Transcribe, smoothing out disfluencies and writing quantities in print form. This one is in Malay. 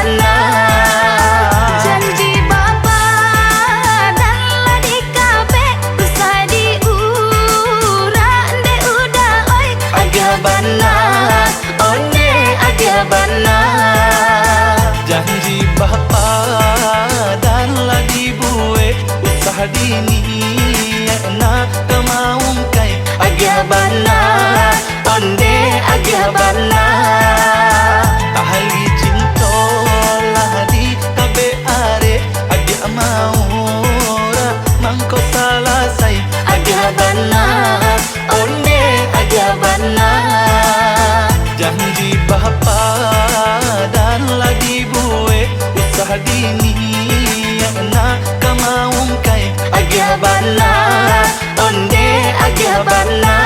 bana. Janji bapa dan ladi kabe usah diurang de udah oi agak bana. Onde agak bana. Janji bapa dan ladi bue usah diniana kemaung kai Agak bana. Onde agak bana. ahli cinta lah di kabe are agak maura mangko salah sai Agak bana. Onde agak bana. janji bapa dan lagi bue usah diniana kemaung kai Agak bana. Onde agak bana.